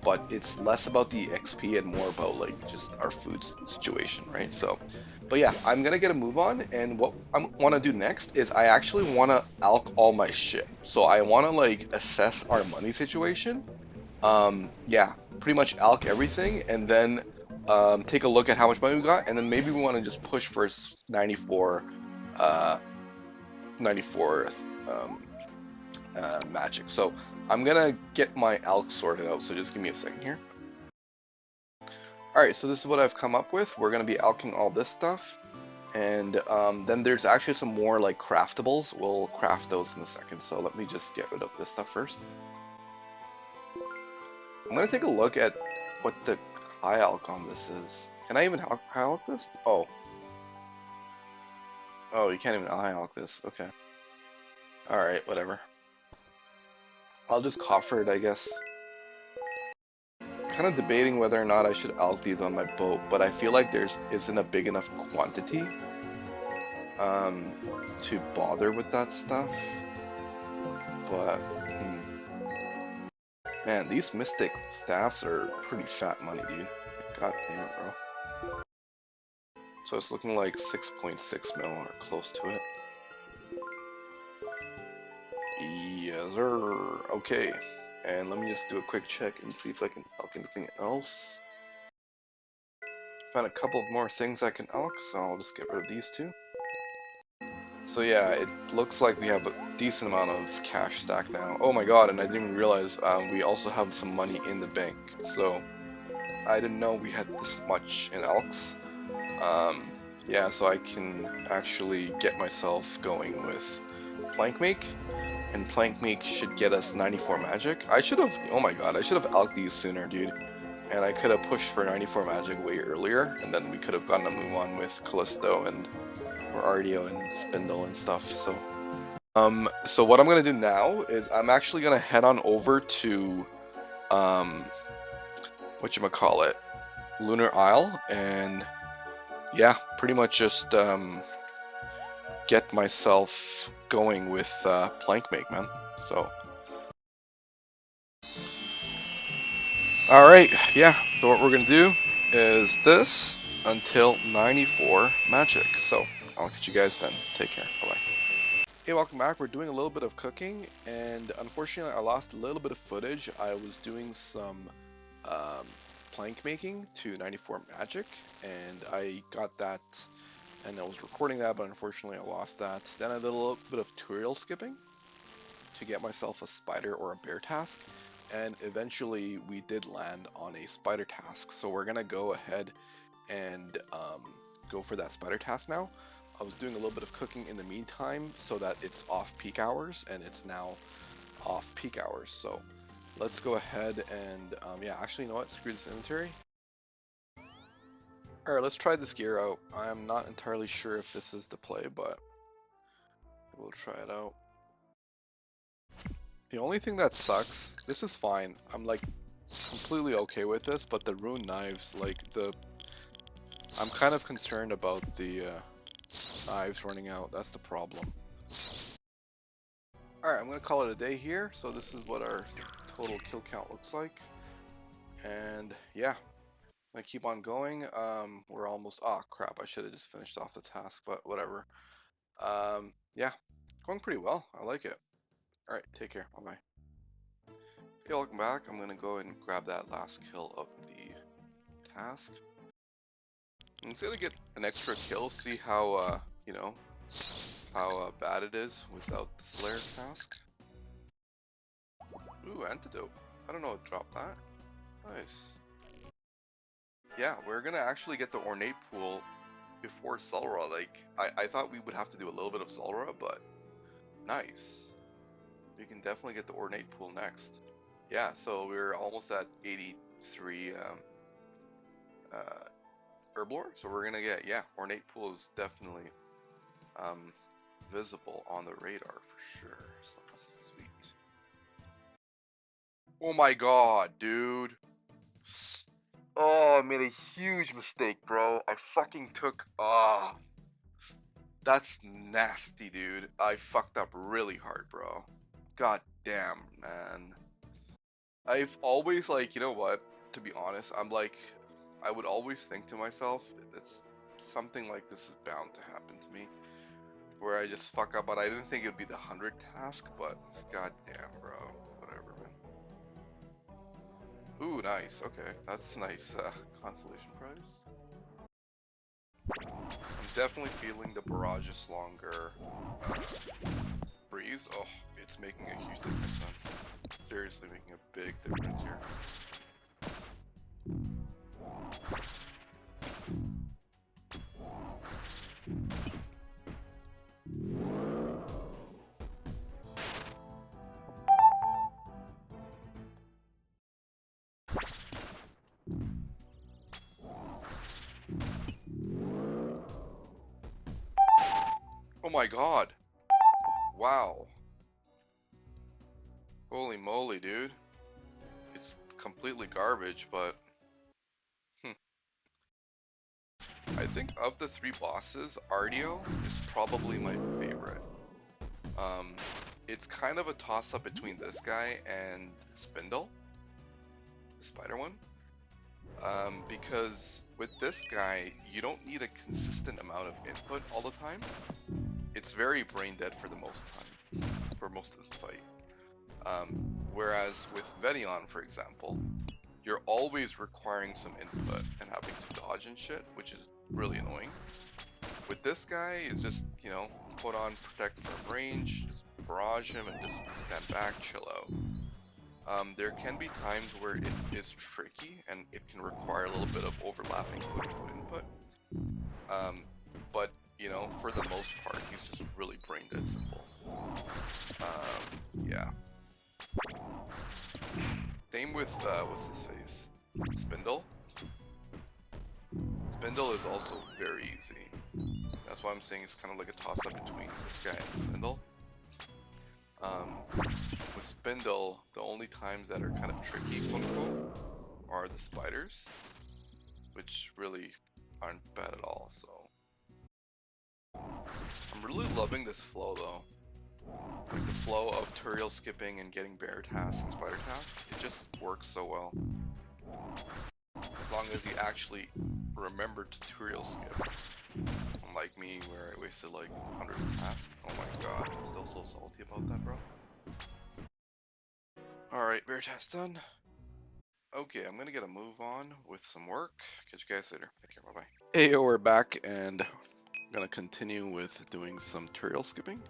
but it's less about the XP and more about like just our food situation, right? So, but yeah, I'm gonna get a move on, and what I want to do next is I actually want to alch all my shit. So I want to like assess our money situation. Yeah, pretty much alch everything, and then take a look at how much money we got, and then maybe we want to just push for 94, 94 magic. So I'm gonna get my alch sorted out. So just give me a second here. Alright, so this is what I've come up with. We're going to be alching all this stuff. And then there's actually some more like craftables. We'll craft those in a second. So let me just get rid of this stuff first. I'm going to take a look at what the high alch on this is. Can I even high alch this? Oh. Oh, you can't even high alch this. Okay. Alright, whatever. I'll just coffer it, I guess. kind of debating whether or not I should elk these on my boat, but I feel like there isn't a big enough quantity to bother with that stuff. But man, these mystic staffs are pretty fat money, dude. God damn, bro. So it's looking like 6.6 mil or close to it. Yes, sir. Okay. And let me just do a quick check and see if I can elk anything else. Found a couple of more things I can elk, so I'll just get rid of these two. So yeah, it looks like we have a decent amount of cash stacked now. Oh my god, and I didn't even realize we also have some money in the bank. So I didn't know we had this much in elks. Yeah, so I can actually get myself going with plank make. And plank make should get us 94 magic. I should have, oh my god, I should have elked these sooner, dude. And I could have pushed for 94 magic way earlier, and then we could have gotten a move on with Callisto and or Ardio and Spindle and stuff. So what I'm gonna do now is I'm actually gonna head on over to whatchamacallit, Lunar Isle, and yeah, pretty much just get myself going with plank make, man. So alright, yeah, so what we're gonna do is this until 94 magic. So I'll catch you guys then. Take care. Bye bye. Hey, welcome back. We're doing a little bit of cooking, and unfortunately I lost a little bit of footage. I was doing some um, plank making to 94 magic, and I got that, and I was recording that, but unfortunately I lost that. Then I did a little bit of tutorial skipping to get myself a spider or a bear task, and eventually we did land on a spider task. So we're gonna go ahead and go for that spider task now. I was doing a little bit of cooking in the meantime so that it's off peak hours, and it's now off peak hours. So let's go ahead and yeah, actually, you know what? Screw this inventory. Alright, let's try this gear out. I am not entirely sure if this is the play, but we'll try it out. The only thing that sucks, this is fine. I'm like completely okay with this, but the rune knives, like I'm kind of concerned about the knives running out. That's the problem. Alright, I'm gonna call it a day here. So this is what our total kill count looks like. And yeah, I keep on going. We're almost, oh crap, I should have just finished off the task, but whatever. Yeah, going pretty well. I like it. Alright, take care. Bye bye. Hey, welcome back. I'm gonna go and grab that last kill of the task. I'm just gonna get an extra kill, see how, you know, how bad it is without the Slayer task. Ooh, antidote. I don't know what dropped that. Nice. Yeah, we're gonna actually get the Ornate Pool before Zulrah. Like, I thought we would have to do a little bit of Zulrah, but nice. We can definitely get the Ornate Pool next. Yeah, so we're almost at 83 Herblore, so we're gonna get, yeah, Ornate Pool is definitely visible on the radar for sure. So sweet. Oh my god, dude. Oh, I made a huge mistake, bro. I fucking took, that's nasty, dude. I fucked up really hard, bro. God damn, man. I've always, like, you know what? To be honest, I'm like, I would always think to myself, it's something like this is bound to happen to me. Where I just fuck up, but I didn't think it would be the 100 task, but god damn, bro. Whatever, man. Ooh, nice. Okay, that's nice consolation prize. I'm definitely feeling the barrage's longer breeze. Oh, it's making a huge difference, man. Seriously making a big difference here. Oh my god. Wow. Holy moly, dude. It's completely garbage, but I think of the 3 bosses, Ardio is probably my favorite. It's kind of a toss-up between this guy and Spindle, the spider one. Because with this guy, you don't need a consistent amount of input all the time. It's very brain dead for the most time, for most of the fight. Whereas with Vedion, for example, you're always requiring some input and having to dodge and shit, which is really annoying. With this guy, it's just, you know, put on protect from range, just barrage him and just stand back, chill out. There can be times where it is tricky and it can require a little bit of overlapping quote-unquote input. But, you know, for the most part, he's just really brain dead simple. Yeah. Same with, what's his face? Spindle. Spindle is also very easy. That's why I'm saying it's kind of like a toss-up between this guy and Spindle. With Spindle, the only times that are kind of tricky, quote-unquote, are the spiders, which really aren't bad at all, so. I'm really loving this flow, though. Like the flow of tutorial skipping and getting bear tasks and spider tasks, it just works so well. As long as you actually remember tutorial skip. Unlike me, where I wasted like hundreds of tasks. Oh my god, I'm still so salty about that, bro. Alright, bear task done. Okay, I'm gonna get a move on with some work. Catch you guys later. Take care, bye bye. Hey yo, we're back and I'm gonna continue with doing some tutorial skipping.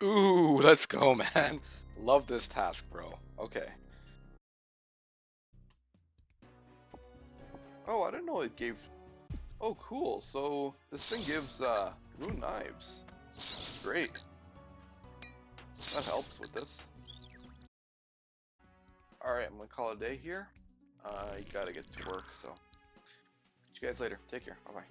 Ooh, let's go, man. Love this task, bro. Okay. Oh, I didn't know it gave... Oh, cool. So, this thing gives, rune knives. Great. That helps with this. Alright, I'm gonna call it a day here. I gotta get to work, so... See you guys later. Take care. Bye-bye.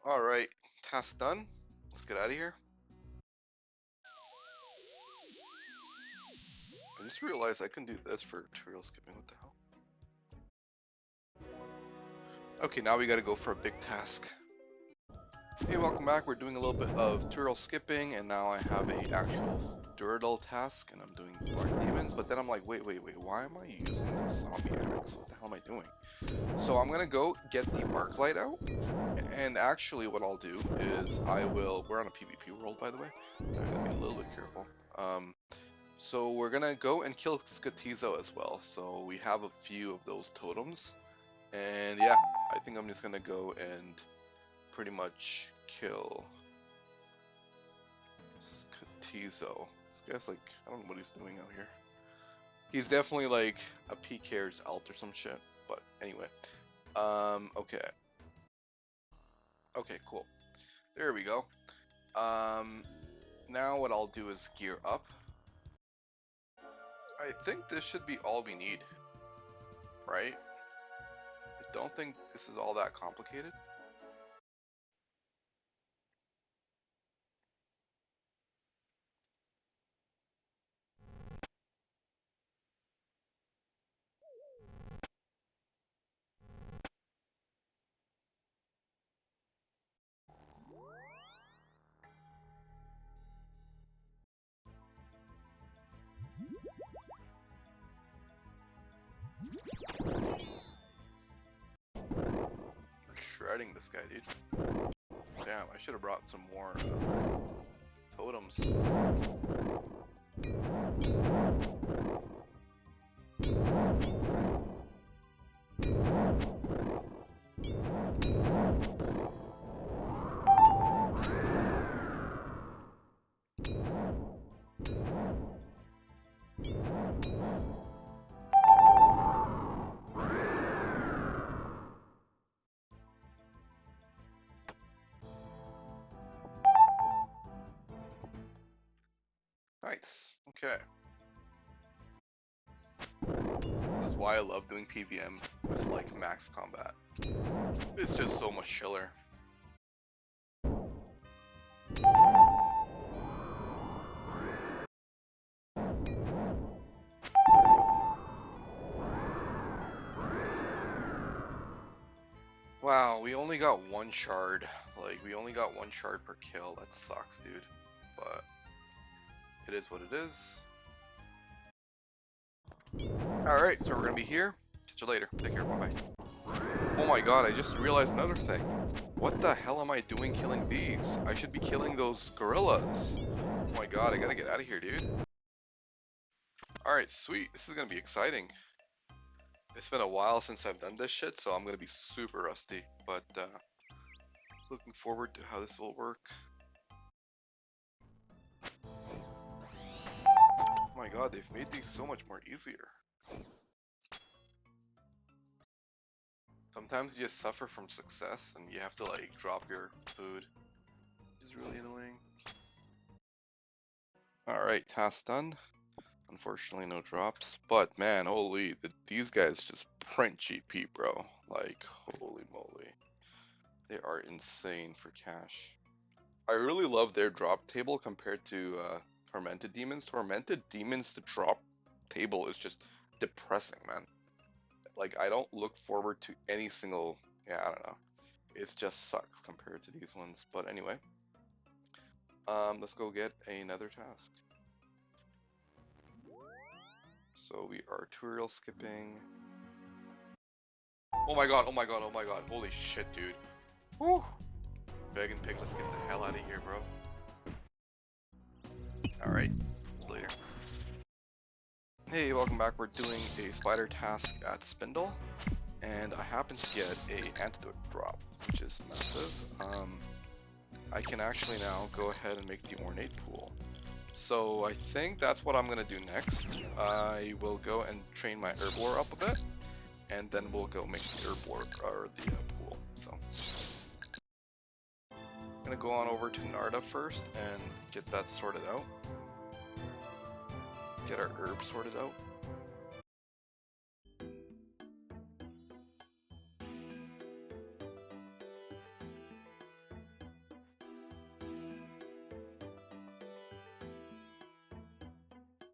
Alright, task done. Let's get out of here. I just realized I can do this for tutorial skipping. What the hell? Okay, now we gotta go for a big task. Hey, welcome back. We're doing a little bit of tutorial skipping, and now I have a actual Duradel task, and I'm doing Black Demons, but then I'm like, wait, why am I using the zombie axe? What the hell am I doing? So I'm gonna go get the arc light out, and actually what I'll do is we're on a PvP world, by the way. I gotta be a little bit careful. So we're gonna go and kill Skatizo as well. So we have a few of those totems, and yeah, I think I'm just gonna go and pretty much kill Skatizo. This guy's like, I don't know what he's doing out here. He's definitely like a PKer's alt or some shit, but anyway. Okay. Okay, cool. There we go. Now what I'll do is gear up. I think this should be all we need, right? I don't think this is all that complicated. Shredding this guy, dude. Damn, I should have brought some more totems. Nice. Okay. This is why I love doing PVM with like max combat. It's just so much chiller. 'Cause, like, I don't know what he's doing out here. He's definitely like a PKer's alt or some shit, but anyway. Okay, now we gotta go for a big task. Hey, welcome back. We're doing a little bit of tutorial skipping. This is just so much chiller. It's just so much chiller. Wow, we only got one shard. Like, we only got one shard per kill. That sucks, dude. But it is what it is. Alright, so we're gonna be here. Catch you later. Take care. Bye-bye. Oh my god, I just realized another thing. What the hell am I doing killing these? I should be killing those gorillas. Oh my god, I gotta get out of here, dude. Alright, sweet. This is gonna be exciting. It's been a while since I've done this shit, so I'm gonna be super rusty. But, looking forward to how this will work. Oh my god, they've made these so much more easier. Sometimes you just suffer from success and you have to like drop your food, which is really annoying. Alright, task done. Unfortunately no drops, but man, holy, these guys just print GP, bro. Like, holy moly. They are insane for cash. I really love their drop table compared to Tormented Demons. Tormented Demons, the drop table is just depressing, man. Like, I don't look forward to any single, yeah, I don't know. It just sucks compared to these ones. But anyway, let's go get another task. So we are tutorial skipping. Oh my god, oh my god, oh my god. Holy shit, dude. Whew. Vegan Pig, let's get the hell out of here, bro. Alright, later. Hey, welcome back. We're doing a spider task at Spindle. And I happen to get a antidote drop, which is massive. I can actually now go ahead and make the ornate pool. So I think that's what I'm gonna do next. I will go and train my herblore up a bit, and then we'll go make the herblore or the pool. So I'm gonna go on over to Narda first and get that sorted out. Get our herbs sorted out.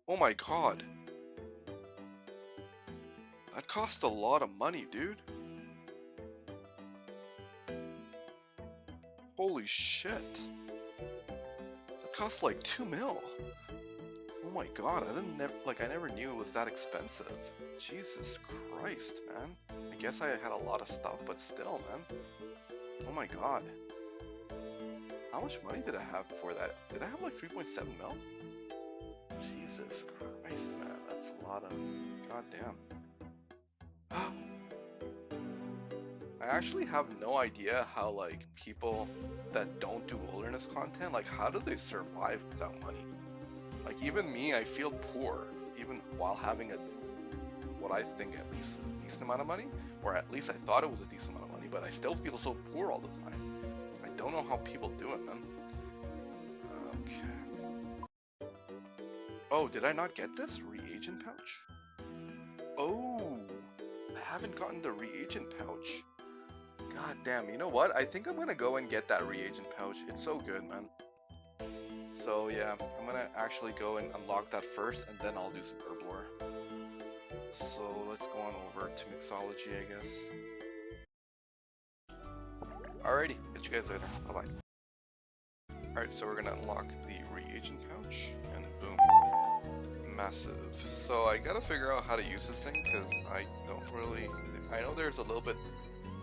Oh my god. That cost a lot of money, dude. Holy shit. That cost like 2 mil. Oh my god, I never knew it was that expensive. Jesus Christ, man. I guess I had a lot of stuff, but still, man. Oh my god. How much money did I have before that? Did I have like 3.7 mil? Jesus Christ, man. That's a lot of... God damn. I actually have no idea how, like, people that don't do wilderness content, like, how do they survive without money? Like, even me, I feel poor, even while having what I think at least is a decent amount of money, or at least I thought it was a decent amount of money, but I still feel so poor all the time. I don't know how people do it, man. Okay. Oh, did I not get this? Reagent pouch? Oh, I haven't gotten the reagent pouch. God damn, you know what? I think I'm gonna go and get that reagent pouch. It's so good, man. So yeah, I'm gonna actually go and unlock that first, and then I'll do some herblore. So let's go on over to mixology, I guess. Alrighty, catch you guys later. Bye-bye. Alright, so we're gonna unlock the reagent pouch, and boom. Massive. So I gotta figure out how to use this thing, because I don't really... I know there's a little bit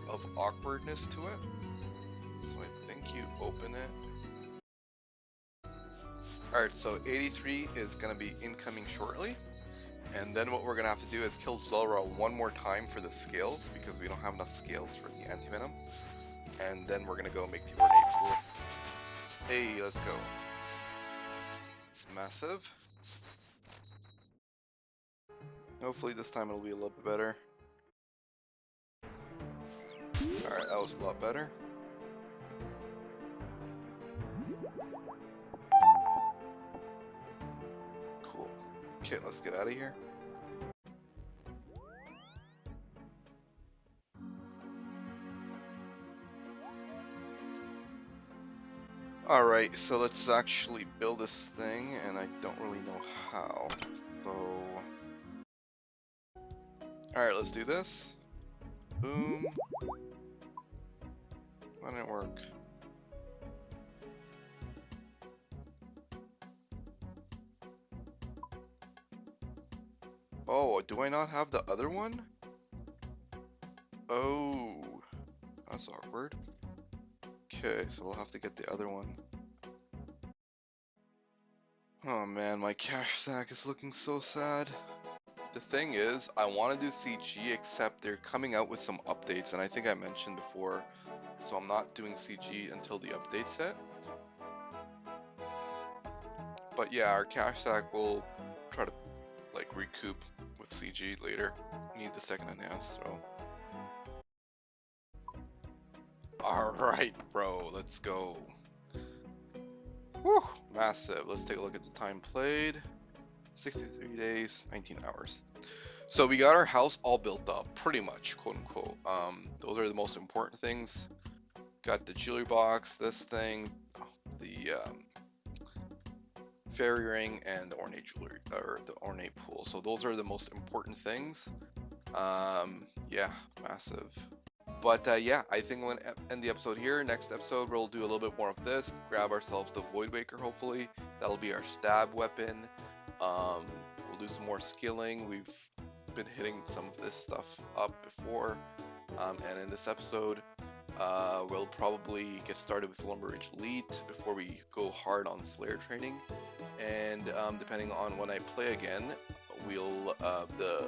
of awkwardness to it. So I think you open it. Alright, so 83 is gonna be incoming shortly. And then what we're gonna have to do is kill Zulra one more time for the scales, because we don't have enough scales for the anti-venom. And then we're gonna go make the ornate pool. Hey, let's go. It's massive. Hopefully this time it'll be a little bit better. Alright, that was a lot better. Cool. Okay, let's get out of here. Alright, so let's actually build this thing, and I don't really know how. So... Alright, let's do this. Boom. Why didn't it work? Oh, do I not have the other one? Oh, that's awkward. Okay, so we'll have to get the other one. Oh man, my cash sack is looking so sad. The thing is, I want to do CG, except they're coming out with some updates, and I think I mentioned before, so I'm not doing CG until the update set. But yeah, our cash sack will try to like recoup with CG later. Need the second enhanced throw. Alright, bro, let's go. Whew, massive. Let's take a look at the time played. 63 days, 19 hours. So we got our house all built up, pretty much, quote unquote. Those are the most important things. Got the jewelry box, this thing, the fairy ring, and the ornate jewelry, or the ornate pool. So those are the most important things. Yeah, massive. But yeah, I think we're gonna end the episode here. Next episode, we'll do a little bit more of this. Grab ourselves the Void Waker, hopefully. That'll be our stab weapon. We'll do some more skilling. We've been hitting some of this stuff up before. And in this episode, we'll probably get started with Lumberage Elite before we go hard on Slayer training. And depending on when I play again, we'll the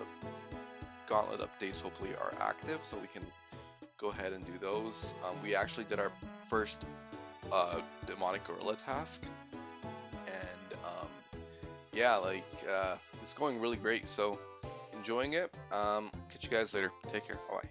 Gauntlet updates hopefully are active, so we can go ahead and do those. We actually did our first demonic gorilla task, and yeah, like it's going really great. So enjoying it. Catch you guys later. Take care. Bye.